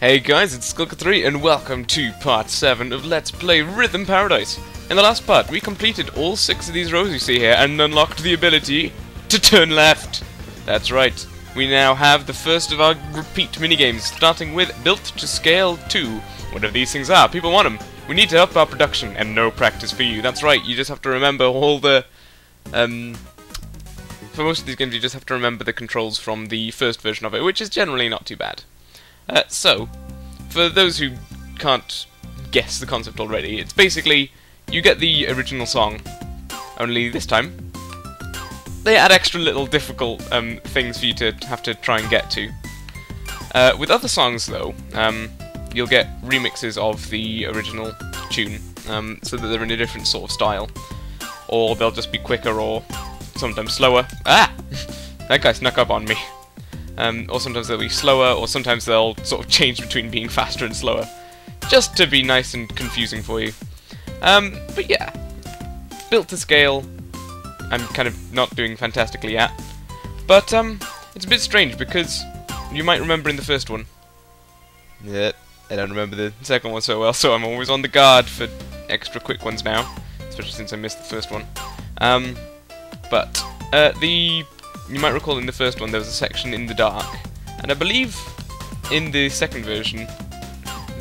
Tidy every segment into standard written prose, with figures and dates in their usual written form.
Hey guys, it's Skulker3 and welcome to part 7 of Let's Play Rhythm Paradise. In the last part, we completed all 6 of these rows you see here and unlocked the ability to turn left. That's right, we now have the first of our repeat minigames, starting with Built to Scale 2. Whatever these things are, people want them. We need to up our production, and no practice for you. That's right, you just have to remember all the... For most of these games, you just have to remember the controls from the first version of it, which is generally not too bad. So, for those who can't guess the concept already, it's basically, you get the original song, only this time, they add extra little difficult things for you to have to try and get to. With other songs, though, you'll get remixes of the original tune, so that they're in a different sort of style. Or they'll just be quicker, or sometimes slower. Ah! That guy snuck up on me. Or sometimes they'll be slower, or sometimes they'll sort of change between being faster and slower. Just to be nice and confusing for you. But yeah. Built to scale, I'm kind of not doing fantastically at. But, it's a bit strange because you might remember in the first one. Yeah, I don't remember the second one so well, so I'm always on the guard for extra quick ones now. Especially since I missed the first one. You might recall in the first one there was a section in the dark, and I believe in the second version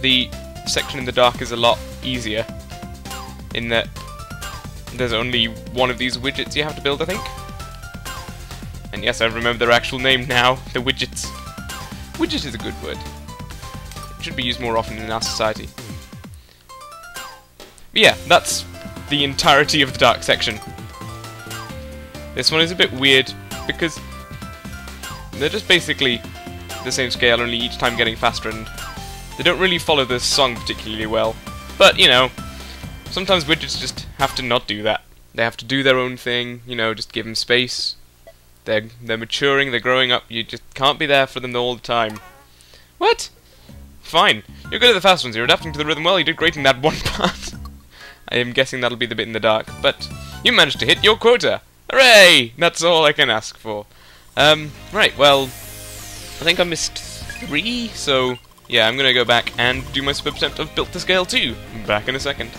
the section in the dark is a lot easier, in that there's only one of these widgets you have to build, I think. And yes, I remember their actual name now, the widgets. Widget is a good word. It should be used more often in our society. But yeah, that's the entirety of the dark section. This one is a bit weird, because they're just basically the same scale, only each time getting faster, and they don't really follow the song particularly well. But, you know, sometimes widgets just have to not do that. They have to do their own thing, you know, just give them space. They're maturing, they're growing up, you just can't be there for them all the time. What? Fine. You're good at the fast ones, you're adapting to the rhythm well, you did great in that one part. I am guessing that'll be the bit in the dark, but you managed to hit your quota! Hooray! That's all I can ask for. Right, well, I think I missed 3, so yeah, I'm gonna go back and do my super attempt of Built to Scale 2. Back in a second.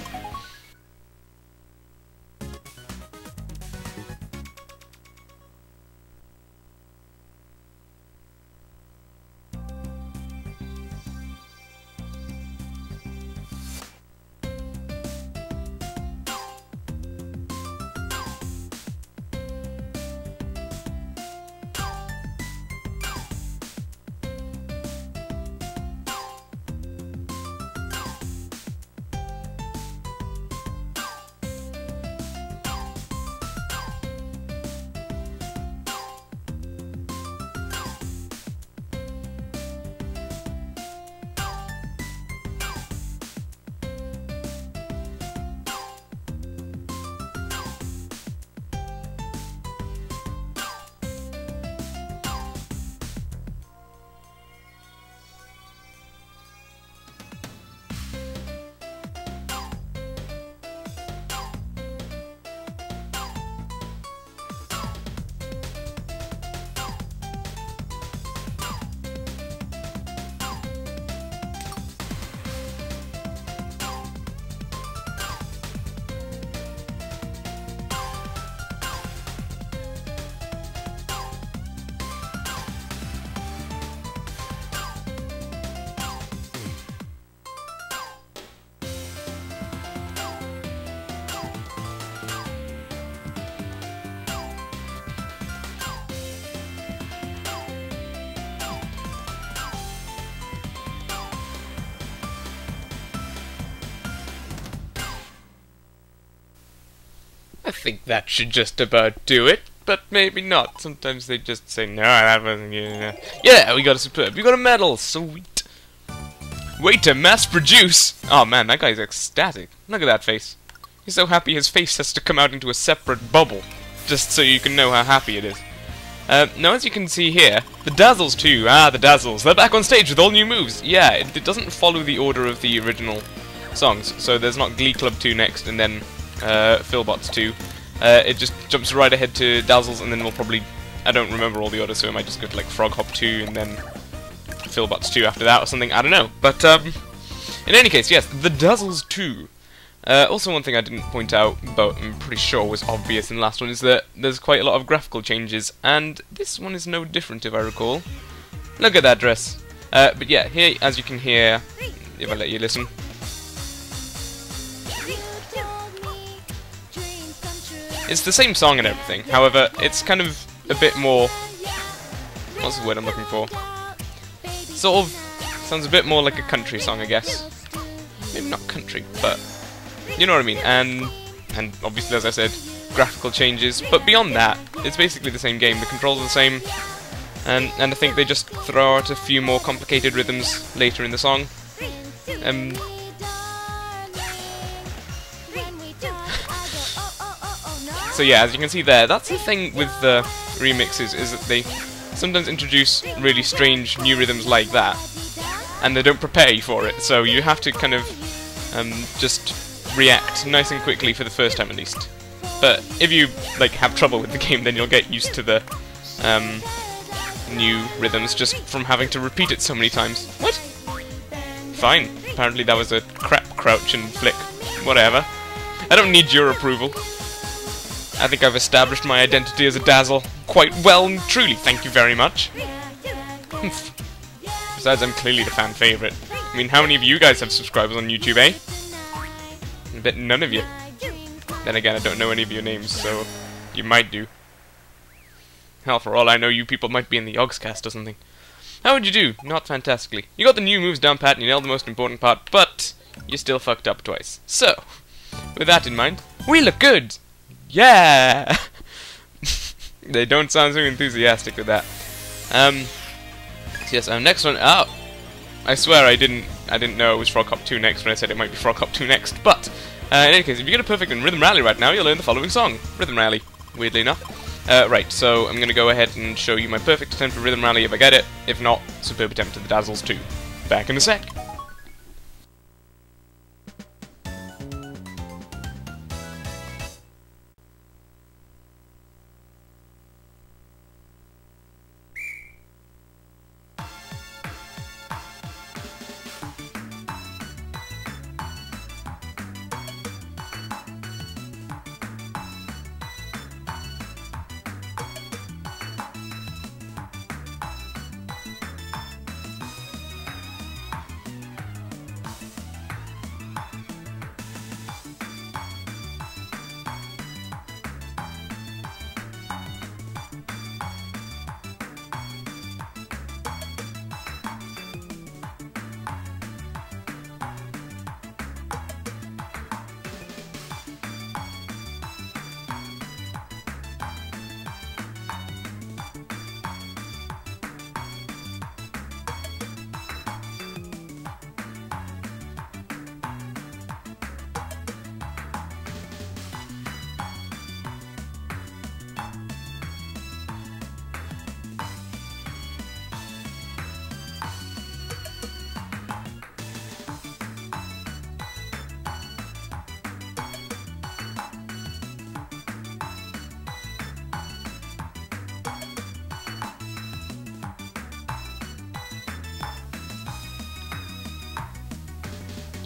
I think that should just about do it, but maybe not. Sometimes they just say, no, that wasn't good enough. Yeah, we got a superb. We got a medal. Sweet. Wait to mass produce. Oh man, that guy's ecstatic. Look at that face. He's so happy his face has to come out into a separate bubble, just so you can know how happy it is. Now, as you can see here, the Dazzles too. Ah, the Dazzles. They're back on stage with all new moves. Yeah, it doesn't follow the order of the original songs, so there's not Glee Club 2 next, and then Philbots 2. It just jumps right ahead to Dazzles, and then we'll probably... I don't remember all the orders, so I might just go to like Frog Hop 2, and then Philbots 2 after that or something, I don't know. But, in any case, yes, The Dazzles 2. Also one thing I didn't point out, but I'm pretty sure was obvious in the last one, is that there's quite a lot of graphical changes, and this one is no different if I recall. Look at that dress. But yeah, here, as you can hear, if I let you listen. It's the same song and everything, however, it's kind of a bit more... What's the word I'm looking for? Sort of sounds a bit more like a country song, I guess. Maybe not country, but you know what I mean. And obviously, as I said, graphical changes. But beyond that, it's basically the same game. The controls are the same, and I think they just throw out a few more complicated rhythms later in the song. So yeah, as you can see there, that's the thing with the remixes, is that they sometimes introduce really strange new rhythms like that, and they don't prepare you for it, so you have to kind of just react nice and quickly for the first time at least. But if you like have trouble with the game, then you'll get used to the new rhythms just from having to repeat it so many times. What? Fine. Apparently that was a crap crouch and flick. Whatever. I don't need your approval. I think I've established my identity as a Dazzle quite well and truly, thank you very much. Besides, I'm clearly the fan favourite. I mean, how many of you guys have subscribers on YouTube, eh? I bet none of you. Then again, I don't know any of your names, so you might do. Hell, for all I know, you people might be in the Yogscast or something. How would you do? Not fantastically. You got the new moves down pat and you nailed the most important part, but you still fucked up twice. So, with that in mind, we look good! Yeah! They don't sound so enthusiastic with that. Yes, next one. Oh, I swear I didn't know it was Frog Hop 2 next when I said it might be Frog Hop 2 next. But in any case, if you get a perfect in Rhythm Rally right now, you'll learn the following song, Rhythm Rally. Weirdly enough. Right, so I'm gonna go ahead and show you my perfect attempt for Rhythm Rally if I get it. If not, superb attempt to the Dazzles 2. Back in a sec.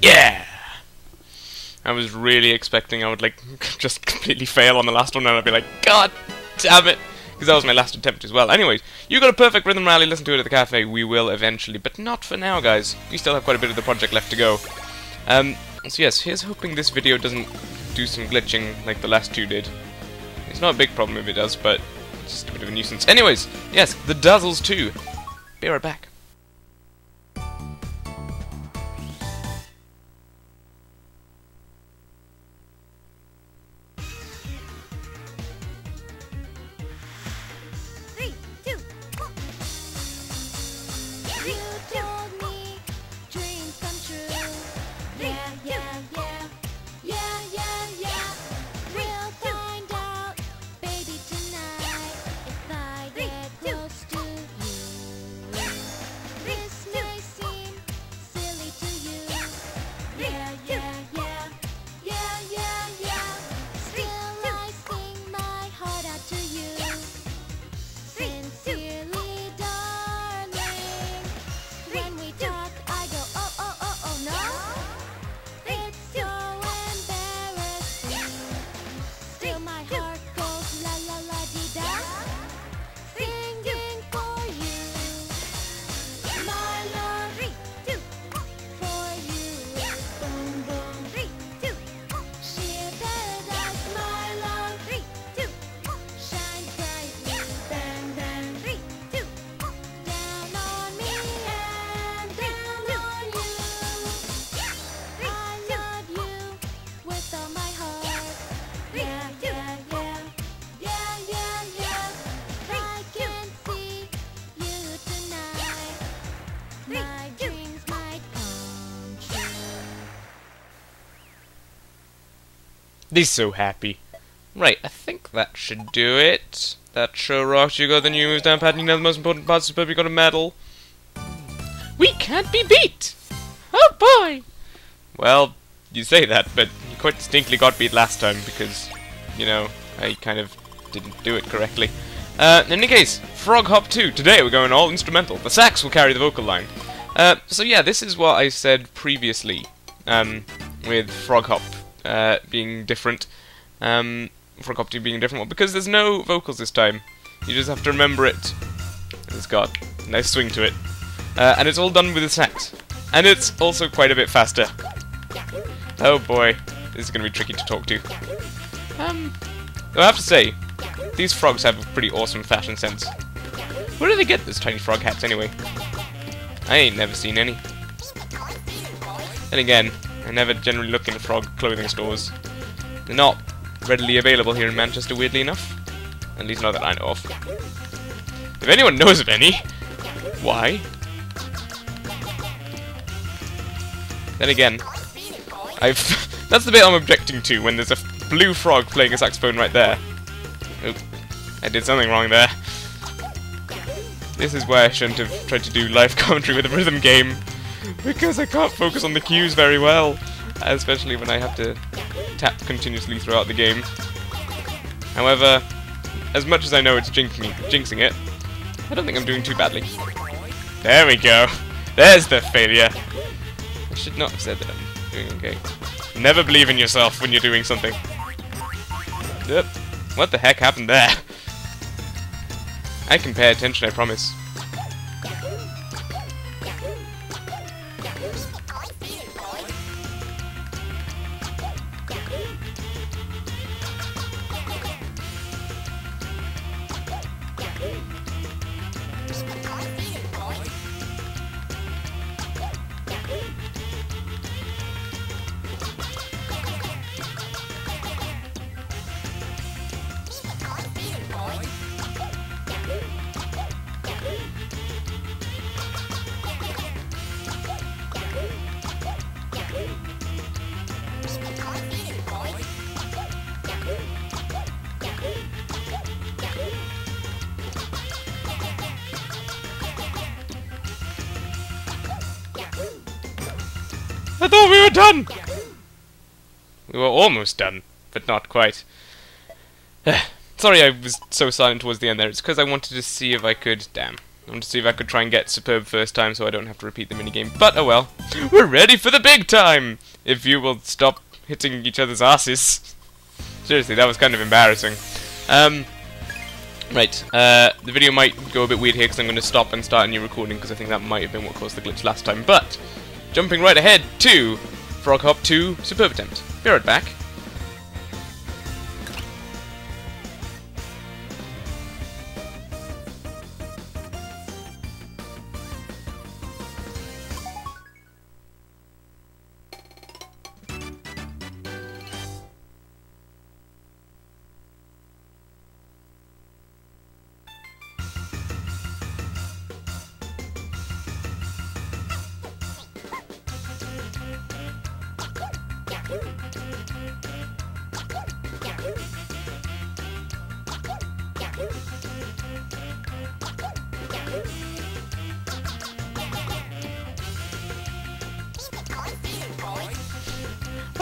Yeah! I was really expecting I would, like, just completely fail on the last one and I'd be like, God damn it! Because that was my last attempt as well. Anyways, you got a perfect Rhythm Rally, listen to it at the cafe, we will eventually, but not for now, guys. We still have quite a bit of the project left to go. So yes, here's hoping this video doesn't do some glitching like the last two did. It's not a big problem if it does, but it's just a bit of a nuisance. Anyways, yes, The Dazzles 2. Be right back. He's so happy. Right, I think that should do it. That sure rocks. You got the new moves down pat, you know the most important part, superb, you got a medal. We can't be beat! Oh boy! Well, you say that, but you quite distinctly got beat last time because, you know, I kind of didn't do it correctly. In any case, Frog Hop 2. Today we're going all instrumental. The sax will carry the vocal line. So yeah, this is what I said previously, with Frog Hop being different. Frog Hop 2 being a different one, because there's no vocals this time. You just have to remember it. It's got a nice swing to it. And it's all done with the sax. And it's also quite a bit faster. Oh boy, this is going to be tricky to talk to. I have to say, these frogs have a pretty awesome fashion sense. Where do they get those tiny frog hats anyway? I ain't never seen any. Then again, I never generally look in frog clothing stores. They're not readily available here in Manchester, weirdly enough. At least not that I know of. If anyone knows of any, why? Then again, that's the bit I'm objecting to, when there's a blue frog playing a saxophone right there. Oop, I did something wrong there. This is why I shouldn't have tried to do live commentary with a rhythm game, because I can't focus on the cues very well, especially when I have to tap continuously throughout the game. However, as much as I know it's jinxing it, I don't think I'm doing too badly. There we go. There's the failure. I should not have said that I'm doing okay. Never believe in yourself when you're doing something. Yep. What the heck happened there? I can pay attention, I promise. I thought we were done! We were almost done, but not quite. Sorry I was so silent towards the end there. It's because I wanted to see if I could... Damn. I wanted to see if I could try and get superb first time so I don't have to repeat the minigame. But, oh well. We're ready for the big time! If you will stop hitting each other's asses. Seriously, that was kind of embarrassing. Right. The video might go a bit weird here because I'm going to stop and start a new recording because I think that might have been what caused the glitch last time. But... jumping right ahead to Frog Hop 2 Superb Attempt. Be right back.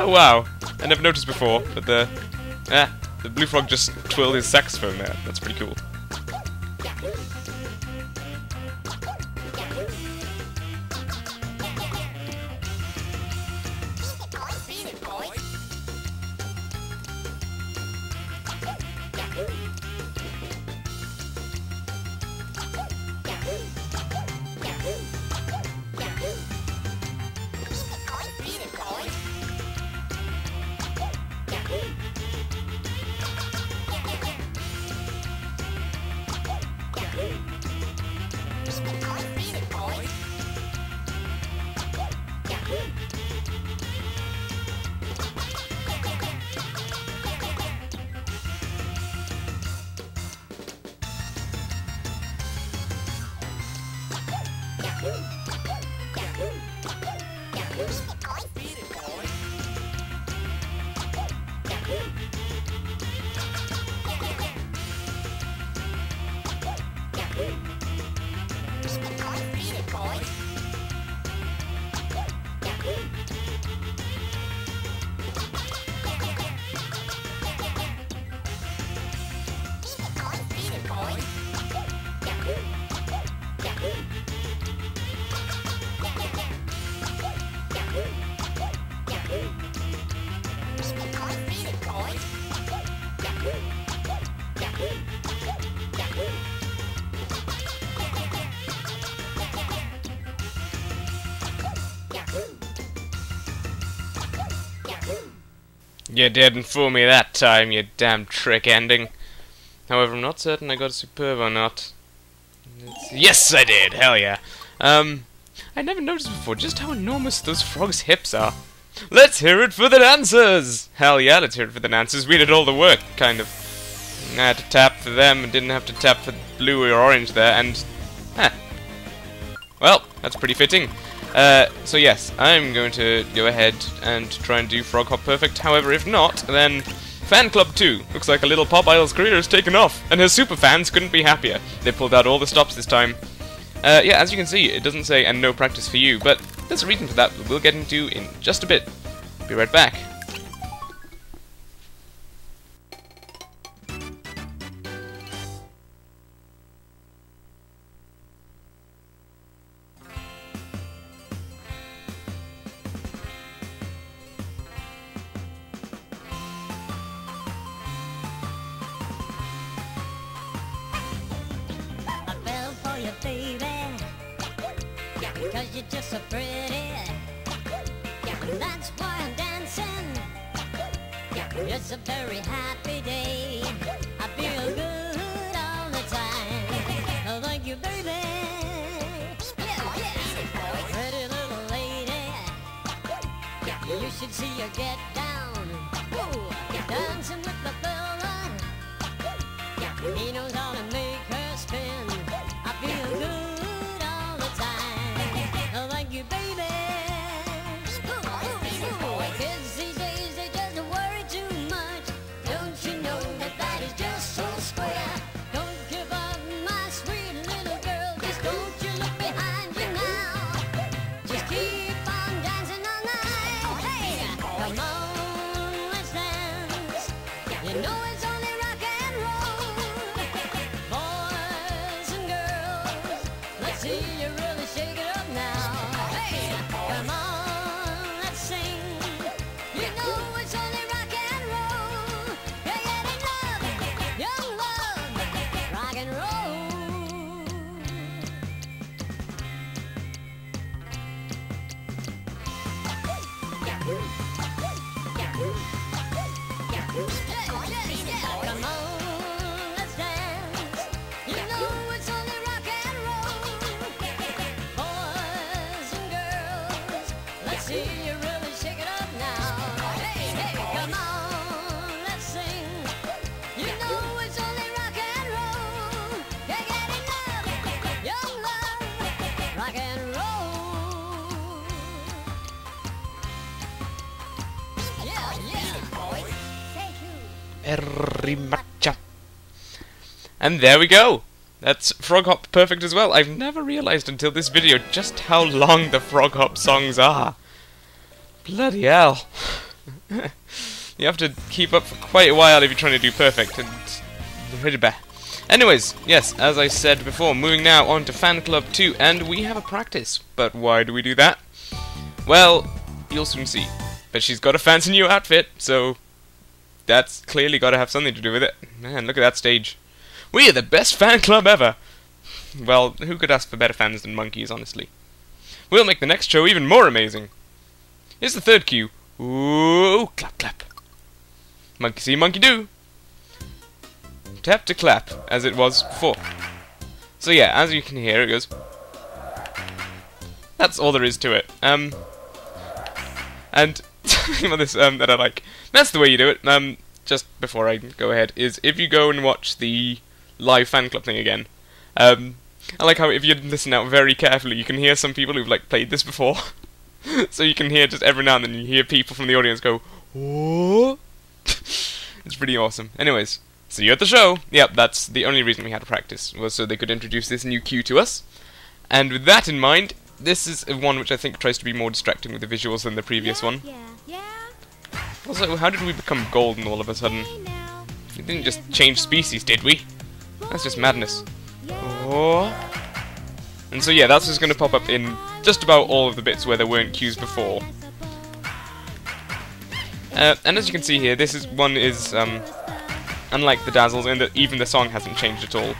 Oh wow, I never noticed before, but the blue frog just twirled his saxophone there. That's pretty cool. You didn't fool me that time, you damn trick ending. However, I'm not certain I got a superb or not. Yes, I did! Hell yeah. I never noticed before just how enormous those frogs' hips are. Let's hear it for the dancers! Hell yeah, let's hear it for the dancers. We did all the work, kind of. I had to tap for them and didn't have to tap for blue or orange there, and... Well, that's pretty fitting. So yes, I'm going to go ahead and try and do Frog Hop Perfect. However, if not, then Fan Club 2. Looks like a little Pop Idol's career has taken off, and her super fans couldn't be happier. They pulled out all the stops this time. Yeah, as you can see, it doesn't say "and no practice for you," but there's a reason for that we'll get into in just a bit. Be right back. You, baby, because you're just so pretty, and that's why I'm dancing. It's a very happy day. I feel good all the time. Oh, thank you, baby. Pretty little lady, you should see her get down. Whoa. Dancing with the fella, he knows how to make her spin. I feel good all the time. Oh, thank you, baby. Kids these days, they just worry too much. Don't you know that that is just so square? Don't give up, my sweet little girl. Just don't you look behind you now. Just keep on dancing all night. Hey, come on, let's dance. You know it's only rock and roll. Boys and girls, let's see you really shake it up now. Hey, come on, let's sing. You know it's only rock and roll. You're getting love, young love, rock and roll. Come on, let's dance. You know it's only rock and roll. Boys and girls, let's see you really shake it up now. Hey, hey, come on, let's sing. You know it's only rock and roll. You're getting love, young love, rock and roll. Yeah, yeah, boys. Thank you. Very much. And there we go. That's Frog Hop Perfect as well. I've never realized until this video just how long the Frog Hop songs are. Bloody hell. You have to keep up for quite a while if you're trying to do perfect. And anyways, yes, as I said before, moving now on to Fan Club 2, and we have a practice. But why do we do that? Well, you'll soon see. But she's got a fancy new outfit, so that's clearly got to have something to do with it. Man, look at that stage. We are the best fan club ever! Well, who could ask for better fans than monkeys, honestly? We'll make the next show even more amazing. Here's the third cue. Ooh, clap, clap. Monkey see, monkey do. Tap to clap, as it was before. So yeah, as you can hear, it goes. That's all there is to it. And something about this that I like. That's the way you do it. Just before I go ahead, is if you go and watch the live fan club thing again. I like how if you listen out very carefully, you can hear some people who've like played this before. So you can hear just every now and then you hear people from the audience go, "Oh!" It's pretty awesome. Anyways, see you at the show. Yep, that's the only reason we had to practice, was so they could introduce this new cue to us. And with that in mind, this is one which I think tries to be more distracting with the visuals than the previous one. Also, how did we become golden all of a sudden? We didn't just change species, did we? That's just madness. Oh. And so yeah, that's just going to pop up in just about all of the bits where there weren't cues before. And as you can see here, this is one is unlike the Dazzles in that even the song hasn't changed at all.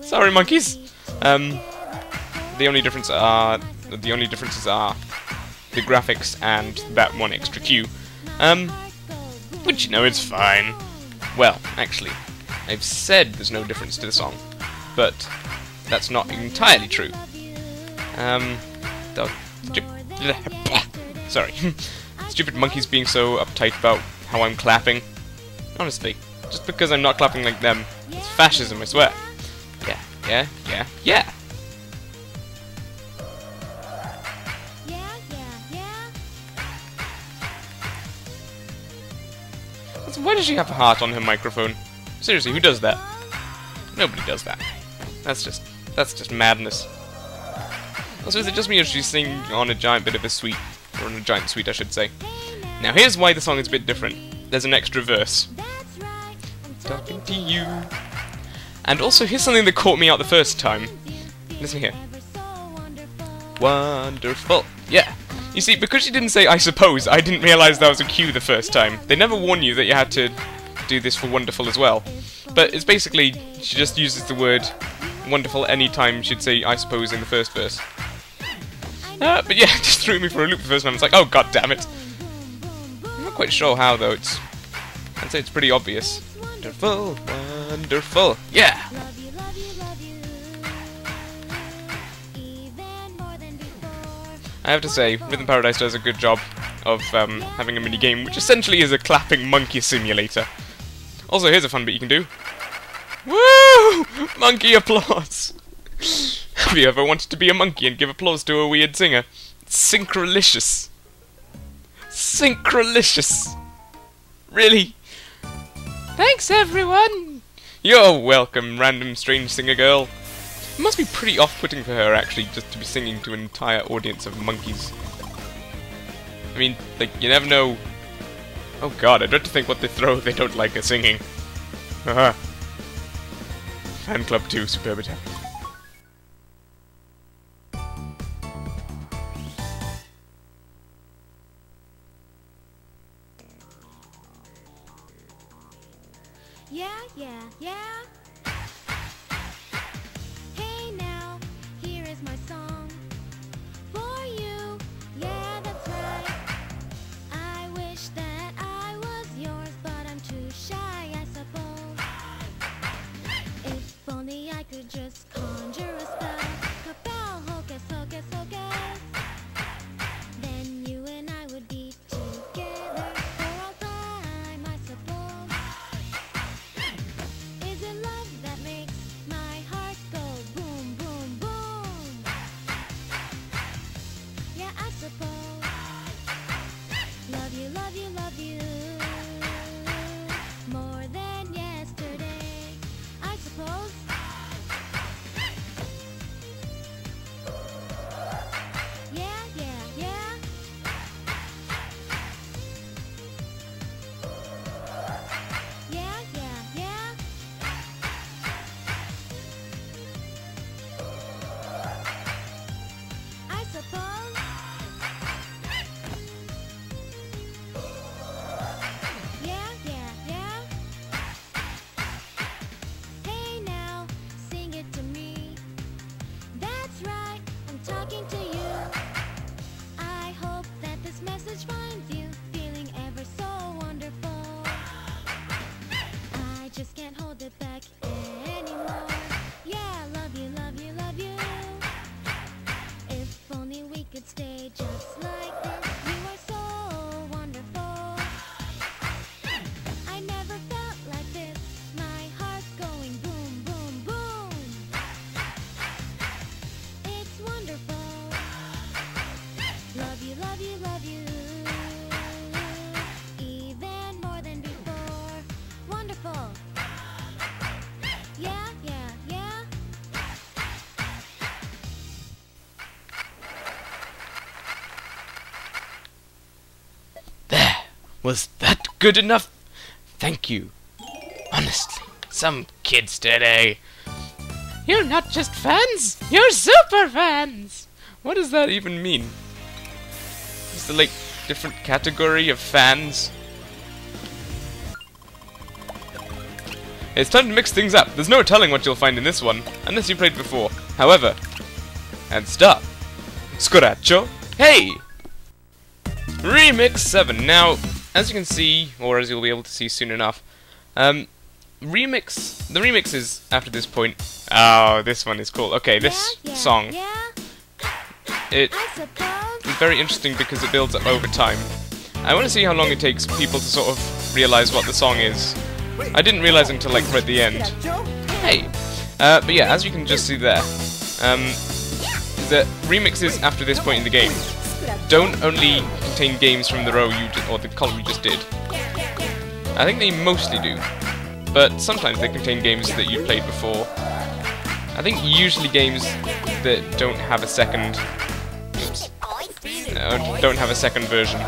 Sorry, monkeys. The only differences are the graphics and that one extra cue, which you know is fine. Well, actually, I've said there's no difference to the song, but that's not entirely true. Sorry. Stupid monkeys being so uptight about how I'm clapping. Honestly, just because I'm not clapping like them, it's fascism, I swear. Yeah. So why does she have a heart on her microphone? Seriously, who does that? Nobody does that. That's just madness. Also, is it just me or she's singing on a giant bit of a suite? Or on a giant suite, I should say. Now, here's why the song is a bit different. There's an extra verse. I'm talking to you. And also, here's something that caught me out the first time. Listen here. Wonderful. Yeah. You see, because she didn't say I suppose, I didn't realise that was a cue the first time. They never warn you that you had to do this for wonderful as well. But it's basically, she just uses the word wonderful any time she'd say I suppose in the first verse. But yeah, it just threw me for a loop the first time. It's like, oh god damn it. I'm not quite sure how though. I'd say it's pretty obvious. Wonderful, wonderful. Yeah. I have to say, Rhythm Paradise does a good job of having a mini game, which essentially is a clapping monkey simulator. Also, here's a fun bit you can do. Woo! Monkey applause. Have you ever wanted to be a monkey and give applause to a weird singer? Synchronicious. Synchronicious. Really? Thanks, everyone. You're welcome, random strange singer girl. It must be pretty off-putting for her, actually, just to be singing to an entire audience of monkeys. I mean, like, you never know. Oh god, I dread to think what they throw if they don't like her singing. Haha. Fan Club 2, superb attack. Yeah. Hey now, here is my song for you. Yeah, that's right. I wish that I was yours, but I'm too shy, I suppose. If only I could just conjure a spell. Kabal, hocus, hocus, hocus. Then you and I would be together for all time, I suppose. Is it love? Was that good enough? Thank you. Honestly, some kids today. You're not just fans, you're super fans! What does that even mean? Is there like different category of fans? It's time to mix things up. There's no telling what you'll find in this one, unless you played before. However, and stop. Scoraggio. Hey! Remix 7. Now, as you can see, or as you'll be able to see soon enough, the remixes after this point. Oh, this one is cool. Okay, this song. It is very interesting because it builds up over time. I want to see how long it takes people to sort of realize what the song is. I didn't realize until like right at the end. Hey! But yeah, as you can just see there, the remixes after this point in the game don't only contain games from the row or the column you just did. I think they mostly do, but sometimes they contain games that you played before. I think usually games that don't have a second. Oops. Don't have a second version.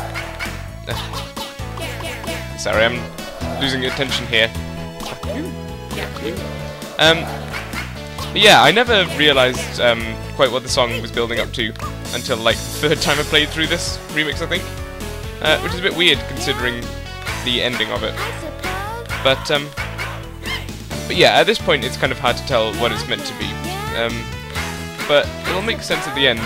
Sorry, I'm losing attention here. But yeah, I never realized quite what the song was building up to until like the third time I played through this remix, I think, which is a bit weird considering the ending of it. But yeah, at this point it's kind of hard to tell what it's meant to be. But it'll make sense at the end.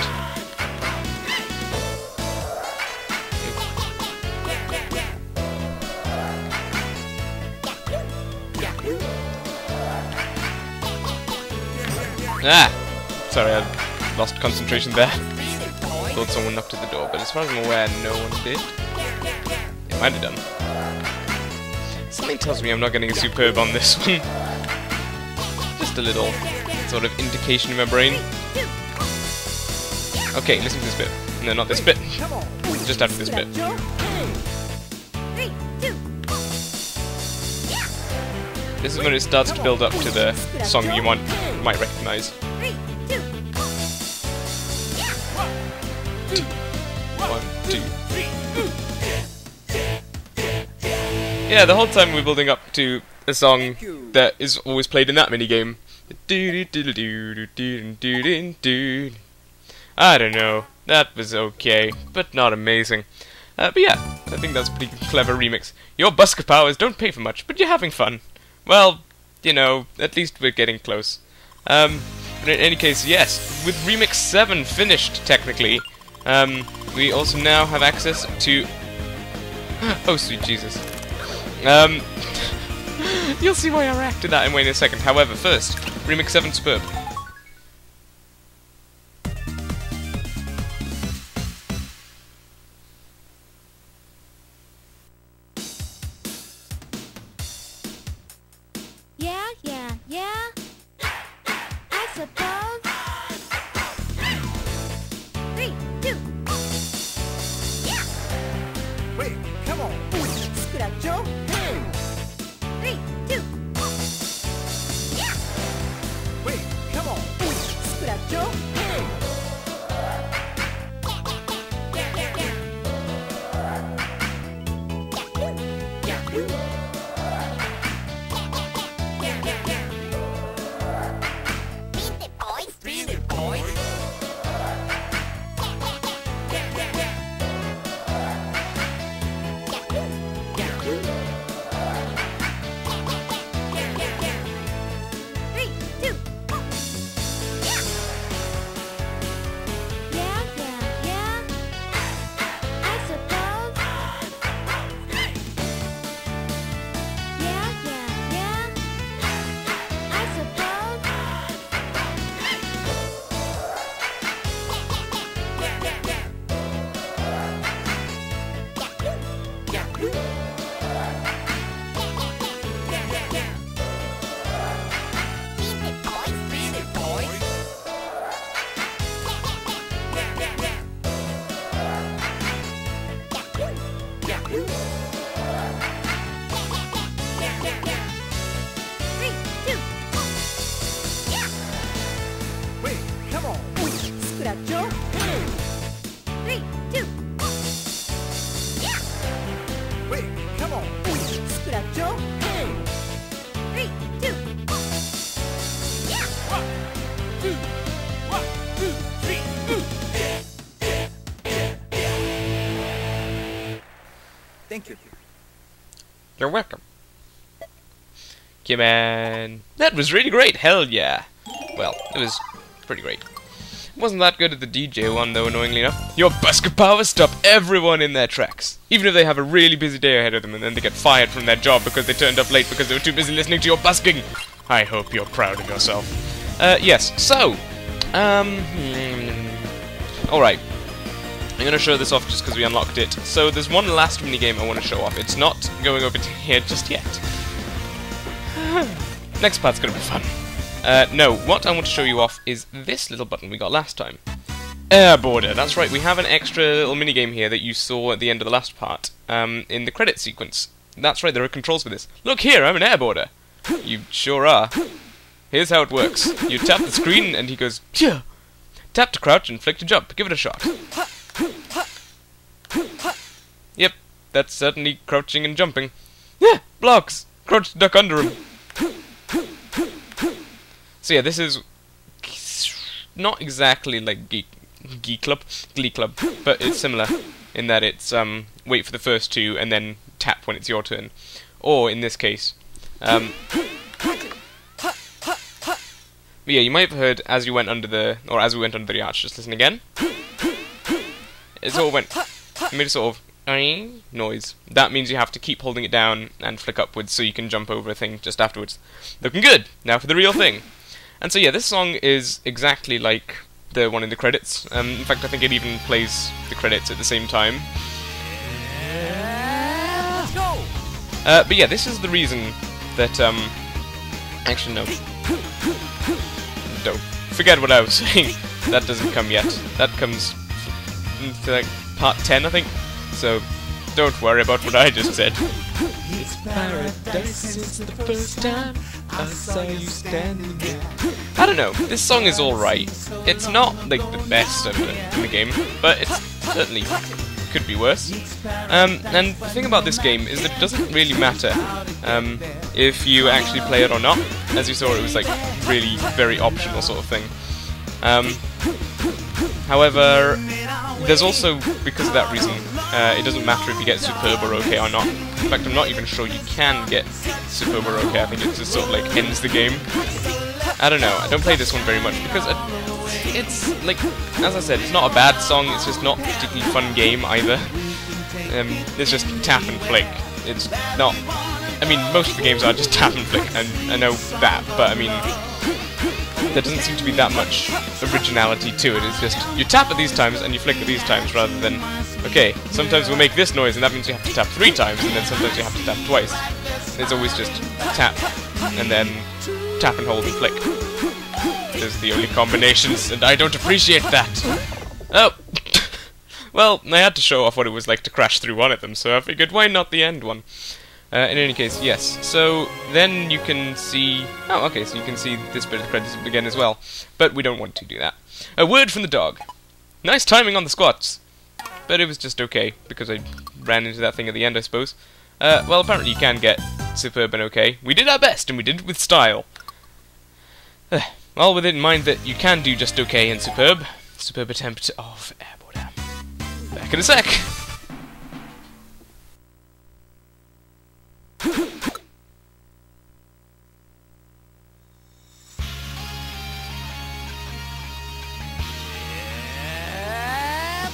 Ah! Sorry, I lost concentration there. Thought someone knocked at the door, but as far as I'm aware, no one did. It might have done. Something tells me I'm not getting a superb on this one. Just a little sort of indication in my brain. Okay, listen to this bit. No, not this bit. Just after this bit. This is when it starts to build up to the song you might recognize. 1, 2, 3. Yeah, the whole time we're building up to a song that is always played in that minigame. I don't know, that was okay, but not amazing. But yeah, I think that's a pretty clever remix. Your busker powers don't pay for much, but you're having fun. Well, you know, at least we're getting close. But in any case, yes, with Remix 7 finished, technically, we also now have access to... Oh, sweet Jesus. You'll see why I react to that in a second. However, first, Remix 7 Superb. Yeah, I suppose. 3, 2. Yeah. Wait, come on. Scratcho. Hey. 3, 2. Yeah. Wait, come Thank you. You're welcome. Come on. That was really great, hell yeah. Well, it was pretty great. Wasn't that good at the DJ one, though, annoyingly enough. Your busker powers stop everyone in their tracks. Even if they have a really busy day ahead of them and then they get fired from their job because they turned up late because they were too busy listening to your busking. I hope you're proud of yourself. Yes, so, alright. I'm going to show this off just because we unlocked it. So there's one last minigame I want to show off. It's not going over to here just yet. Next part's going to be fun. No, what I want to show you off is this little button we got last time. Airboarder. That's right, we have an extra little minigame here that you saw at the end of the last part, in the credit sequence. That's right, there are controls for this. Look here, I'm an airboarder. You sure are. Here's how it works. You tap the screen and he goes, phew! Tap to crouch and flick to jump. Give it a shot. Yep, that's certainly crouching and jumping. Yeah, blocks! Crouch to duck under him. So yeah, this is not exactly like Glee Club, but it's similar in that it's wait for the first two and then tap when it's your turn. Or in this case, but yeah, you might have heard as you went under the, or as we went under the arch. Just listen again. It sort of went, made a sort of noise. That means you have to keep holding it down and flick upwards so you can jump over a thing just afterwards. Looking good. Now for the real thing. And so yeah, this song is exactly like the one in the credits. In fact, I think it even plays the credits at the same time. Let's go. But yeah, this is the reason that actually no. Don't forget what I was saying. That doesn't come yet. That comes to like part 10, I think. So don't worry about what I just said. It's paradise since the first time I saw you standing there. I don't know, this song is alright. It's not like the best of in the game, but it certainly could be worse. And the thing about this game is that it doesn't really matter if you actually play it or not. As you saw, it was like really very optional sort of thing. However, there's also, because of that reason, it doesn't matter if you get superb or okay or not. In fact, I'm not even sure you can get superb or okay. I think it just sort of like ends the game. I don't know, I don't play this one very much because it's like, as I said, it's not a bad song, it's just not a particularly fun game either. It's just tap and flick. It's not, I mean, most of the games are just tap and flick, and I know that, but I mean, there doesn't seem to be that much originality to it. It's just, you tap at these times and you flick at these times rather than, okay, sometimes we'll make this noise and that means you have to tap 3 times and then sometimes you have to tap twice. It's always just tap and then tap and hold and flick. Those are the only combinations and I don't appreciate that. Oh! Well, I had to show off what it was like to crash through one of them, so I figured why not the end one? In any case, yes. So then you can see. Oh, okay. So you can see this bit of the credits again as well, but we don't want to do that. A word from the dog. Nice timing on the squats, but it was just okay because I ran into that thing at the end, I suppose. Well, apparently you can get superb and okay. We did our best, and we did it with style. Well, with it in mind that you can do just okay and superb. Superb attempt of airborne. Back in a sec.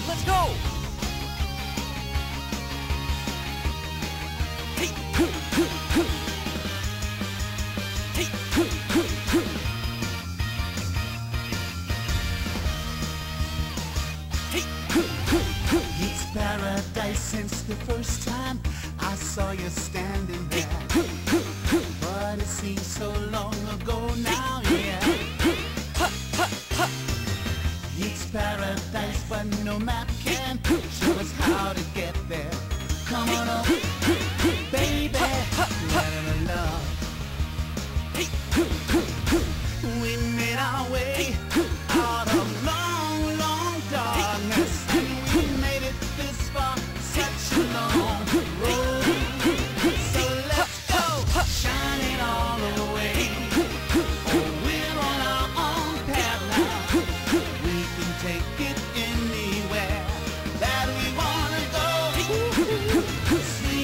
Let's go. It's paradise since the first time I saw you standing there. But it seems so long ago now, yeah. It's paradise, but no map can show us how to get there. Come on up, baby, let it love. We made our way out of long, long darkness, and we made it this far, such a long road. So let's go, shining all the way. Oh, we're on our own path now. We can take it anywhere that we wanna go. See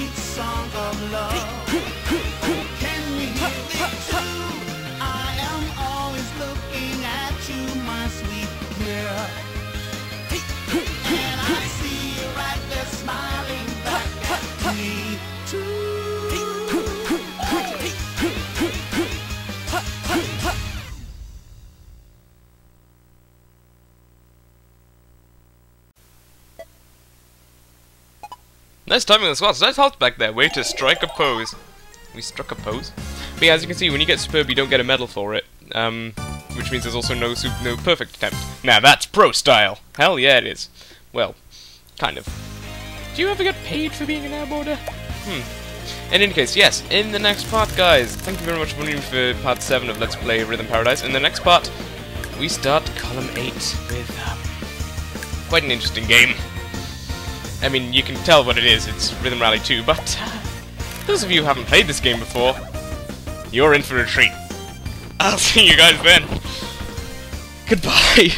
Nice timing on the squats. Nice halt back there. Way to strike a pose. We struck a pose. But yeah, as you can see, when you get superb, you don't get a medal for it. Which means there's also no perfect attempt. Now that's pro style. Hell yeah, it is. Well, kind of. Do you ever get paid for being an airboarder? In any case, yes, in the next part, guys, thank you very much for joining me for part 7 of Let's Play Rhythm Paradise. In the next part, we start Column 8 with quite an interesting game. I mean, you can tell what it is, it's Rhythm Rally 2, but those of you who haven't played this game before, you're in for a treat. I'll see you guys then. Goodbye.